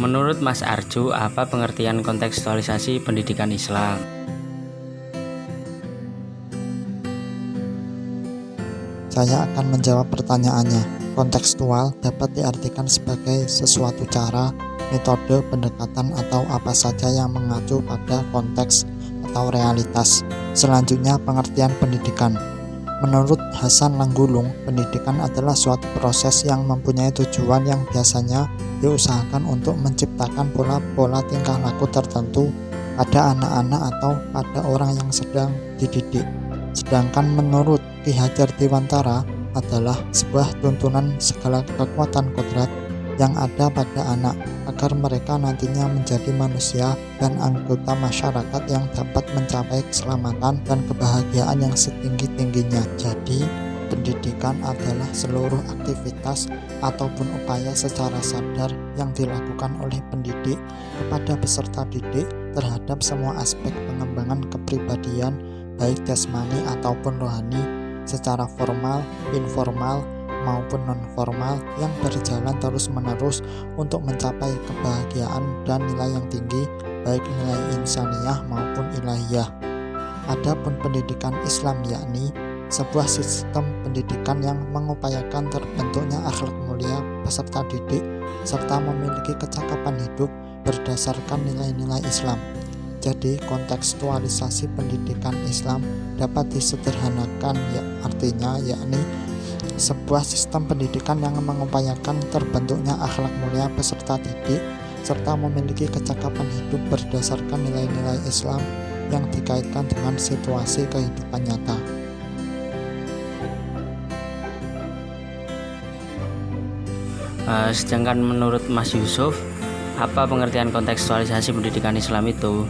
Menurut Mas Arju, apa pengertian kontekstualisasi pendidikan Islam? Saya akan menjawab pertanyaannya. Kontekstual dapat diartikan sebagai sesuatu cara, metode, pendekatan, atau apa saja yang mengacu pada konteks atau realitas. Selanjutnya, pengertian pendidikan. Menurut Hasan Langgulung, pendidikan adalah suatu proses yang mempunyai tujuan yang biasanya diusahakan untuk menciptakan pola-pola tingkah laku tertentu pada anak-anak atau pada orang yang sedang dididik. Sedangkan menurut Ki Hajar Dewantara adalah sebuah tuntunan segala kekuatan kodrat yang ada pada anak agar mereka nantinya menjadi manusia dan anggota masyarakat yang dapat mencapai keselamatan dan kebahagiaan yang setinggi-tingginya. Jadi, pendidikan adalah seluruh aktivitas ataupun upaya secara sadar yang dilakukan oleh pendidik kepada peserta didik terhadap semua aspek pengembangan kepribadian baik jasmani ataupun rohani secara formal, informal, maupun non-formal yang berjalan terus-menerus untuk mencapai kebahagiaan dan nilai yang tinggi baik nilai insaniyah maupun ilahiyah. Adapun pendidikan Islam yakni sebuah sistem pendidikan yang mengupayakan terbentuknya akhlak mulia peserta didik serta memiliki kecakapan hidup berdasarkan nilai-nilai Islam. Jadi kontekstualisasi pendidikan Islam dapat disederhanakan artinya yakni sebuah sistem pendidikan yang mengupayakan terbentuknya akhlak mulia peserta didik serta memiliki kecakapan hidup berdasarkan nilai-nilai Islam yang dikaitkan dengan situasi kehidupan nyata. Sedangkan menurut Mas Yusuf, apa pengertian kontekstualisasi pendidikan Islam itu?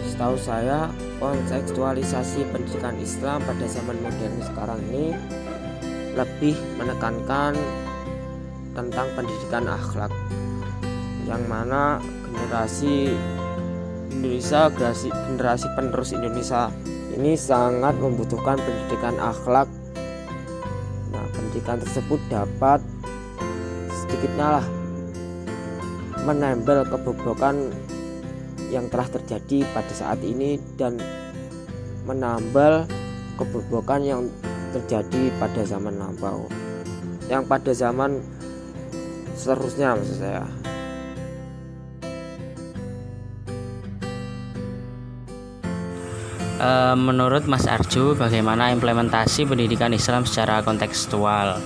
Setahu saya, kontekstualisasi pendidikan Islam pada zaman modern sekarang ini lebih menekankan tentang pendidikan akhlak, yang mana generasi Indonesia, generasi penerus Indonesia ini sangat membutuhkan pendidikan akhlak. Nah, pendidikan tersebut dapat sedikitnya lah menempel kebobrokan yang telah terjadi pada saat ini dan menambal kebobrokan yang terjadi pada zaman lampau, yang pada zaman seterusnya maksud saya. Menurut Mas Arju, bagaimana implementasi pendidikan Islam secara kontekstual?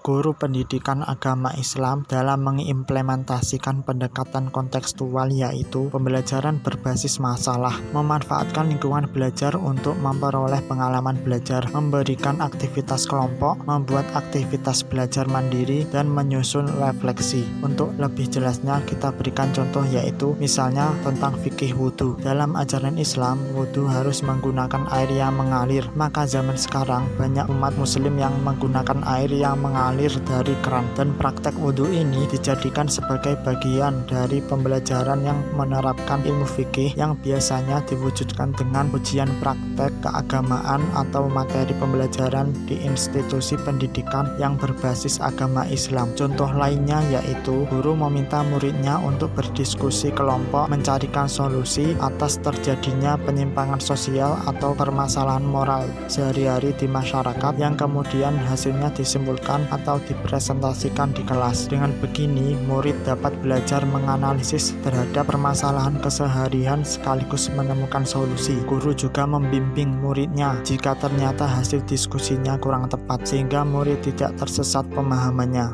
Guru pendidikan agama Islam dalam mengimplementasikan pendekatan kontekstual yaitu pembelajaran berbasis masalah, memanfaatkan lingkungan belajar untuk memperoleh pengalaman belajar, memberikan aktivitas kelompok, membuat aktivitas belajar mandiri, dan menyusun refleksi. Untuk lebih jelasnya kita berikan contoh yaitu misalnya tentang fikih wudhu. Dalam ajaran Islam, wudhu harus menggunakan air yang mengalir, maka zaman sekarang banyak umat muslim yang menggunakan air yang mengalir dari keran, dan praktek wudhu ini dijadikan sebagai bagian dari pembelajaran yang menerapkan ilmu fikih yang biasanya diwujudkan dengan ujian praktek keagamaan atau materi pembelajaran di institusi pendidikan yang berbasis agama Islam. Contoh lainnya yaitu guru meminta muridnya untuk berdiskusi kelompok mencarikan solusi atas terjadinya penyimpangan sosial atau permasalahan moral sehari-hari di masyarakat yang kemudian hasilnya disimpulkan atau dipresentasikan di kelas. Dengan begini, murid dapat belajar menganalisis terhadap permasalahan keseharian sekaligus menemukan solusi. Guru juga membimbing muridnya jika ternyata hasil diskusinya kurang tepat, sehingga murid tidak tersesat pemahamannya.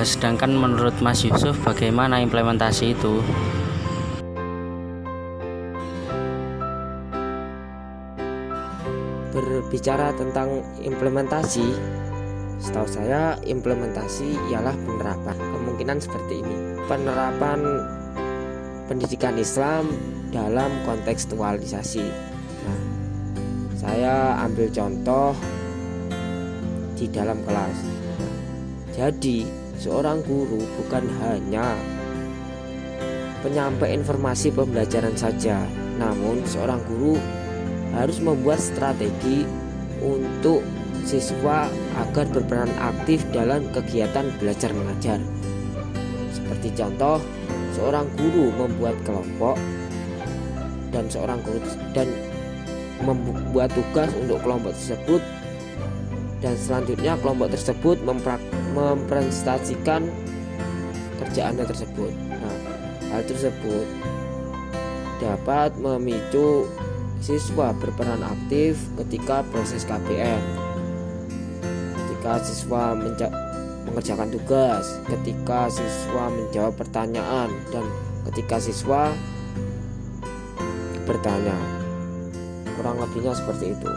Sedangkan menurut Mas Yusuf, bagaimana implementasi itu? Berbicara tentang implementasi, setahu saya implementasi ialah penerapan. Kemungkinan seperti ini, penerapan pendidikan Islam dalam kontekstualisasi. Nah, saya ambil contoh di dalam kelas. Jadi seorang guru bukan hanya penyampai informasi pembelajaran saja, namun seorang guru harus membuat strategi untuk siswa agar berperan aktif dalam kegiatan belajar mengajar. Seperti contoh, seorang guru membuat kelompok dan membuat tugas untuk kelompok tersebut, dan selanjutnya kelompok tersebut mempresentasikan kerjaannya tersebut. Nah, hal tersebut dapat memicu siswa berperan aktif ketika proses KBM, ketika siswa mengerjakan tugas, ketika siswa menjawab pertanyaan, dan ketika siswa bertanya. Kurang lebihnya seperti itu.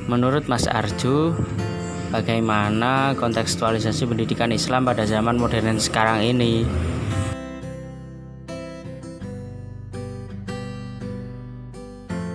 Menurut Mas Arjo, bagaimana kontekstualisasi pendidikan Islam pada zaman modern sekarang ini?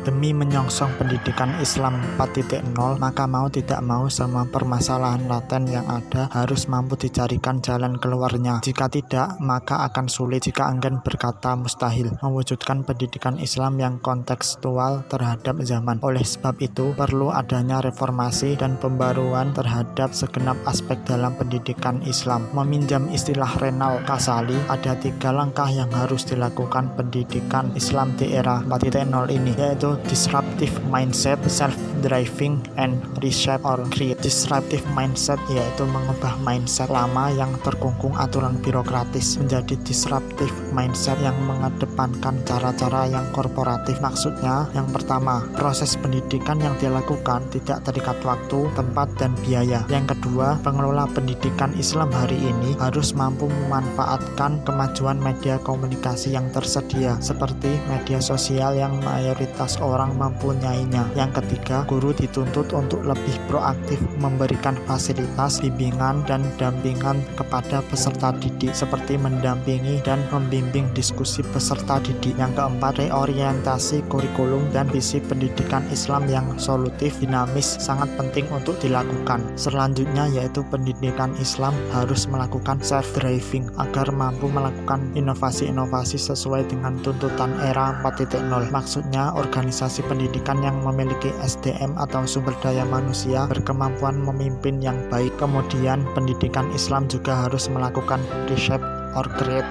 Demi menyongsong pendidikan Islam 4.0, maka mau tidak mau semua permasalahan laten yang ada harus mampu dicarikan jalan keluarnya. Jika tidak, maka akan sulit, jika enggan berkata mustahil, mewujudkan pendidikan Islam yang kontekstual terhadap zaman. Oleh sebab itu, perlu adanya reformasi dan pembaruan terhadap segenap aspek dalam pendidikan Islam. Meminjam istilah Renal Kasali, ada 3 langkah yang harus dilakukan pendidikan Islam di era 4.0 ini, yaitu disruptive mindset, self-driving, and reshape or create. Disruptive mindset yaitu mengubah mindset lama yang terkungkung aturan birokratis menjadi disruptive mindset yang mengedepankan cara-cara yang korporatif. Maksudnya, yang pertama, proses pendidikan yang dilakukan tidak terikat waktu, tempat, dan biaya. Yang kedua, pengelola pendidikan Islam hari ini harus mampu memanfaatkan kemajuan media komunikasi yang tersedia, seperti media sosial yang mayoritas orang mempunyainya. Yang ketiga, guru dituntut untuk lebih proaktif memberikan fasilitas, bimbingan, dan dampingan kepada peserta didik, seperti mendampingi dan membimbing diskusi peserta didik. Yang keempat, reorientasi kurikulum dan visi pendidikan Islam yang solutif, dinamis, sangat penting untuk dilakukan. Selanjutnya yaitu pendidikan Islam harus melakukan self-driving agar mampu melakukan inovasi-inovasi sesuai dengan tuntutan era 4.0. Maksudnya, organisasi pendidikan yang memiliki SDM atau sumber daya manusia berkemampuan memimpin yang baik. Kemudian, pendidikan Islam juga harus melakukan reshape or create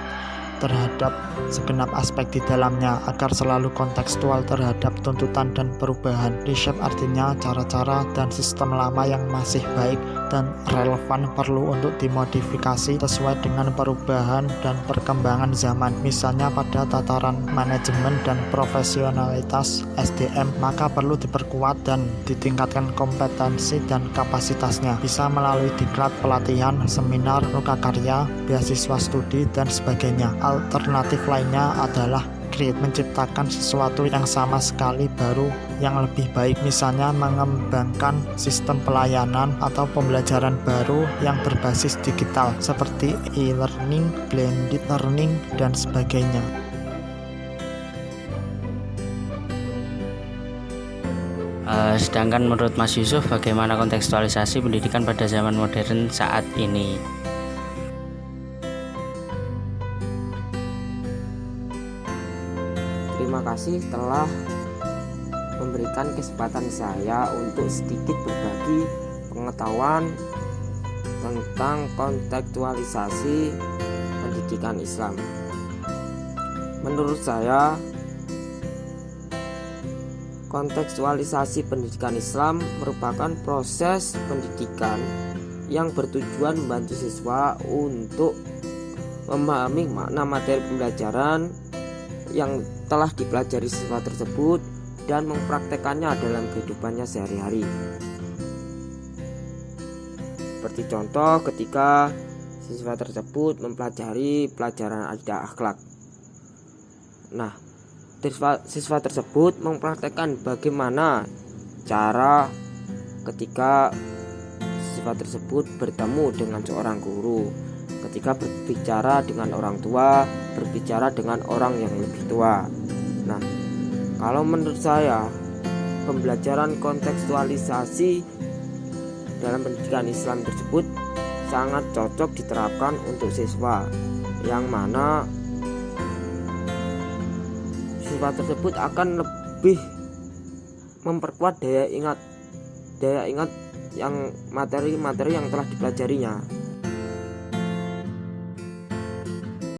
terhadap segenap aspek di dalamnya agar selalu kontekstual terhadap tuntutan dan perubahan. Reshape artinya cara-cara dan sistem lama yang masih baik dan relevan perlu untuk dimodifikasi sesuai dengan perubahan dan perkembangan zaman. Misalnya pada tataran manajemen dan profesionalitas SDM, maka perlu diperkuat dan ditingkatkan kompetensi dan kapasitasnya, bisa melalui diklat, pelatihan, seminar, lokakarya, beasiswa studi, dan sebagainya. Alternatif lainnya adalah create, menciptakan sesuatu yang sama sekali baru yang lebih baik, misalnya mengembangkan sistem pelayanan atau pembelajaran baru yang berbasis digital seperti e-learning, blended learning, dan sebagainya. Sedangkan menurut Mas Yusuf, bagaimana kontekstualisasi pendidikan pada zaman modern saat ini? Terima kasih telah memberikan kesempatan saya untuk sedikit berbagi pengetahuan tentang kontekstualisasi pendidikan Islam. Menurut saya, kontekstualisasi pendidikan Islam merupakan proses pendidikan yang bertujuan membantu siswa untuk memahami makna materi pembelajaran yang telah dipelajari siswa tersebut dan mempraktekannya dalam kehidupannya sehari-hari. Seperti contoh ketika siswa tersebut mempelajari pelajaran akidah akhlak. Nah, siswa tersebut mempraktekkan bagaimana cara ketika siswa tersebut bertemu dengan seorang guru, ketika berbicara dengan orang tua, berbicara dengan orang yang lebih tua. Nah, kalau menurut saya, pembelajaran kontekstualisasi dalam pendidikan Islam tersebut sangat cocok diterapkan untuk siswa, yang mana siswa tersebut akan lebih memperkuat daya ingat yang materi-materi yang telah dipelajarinya.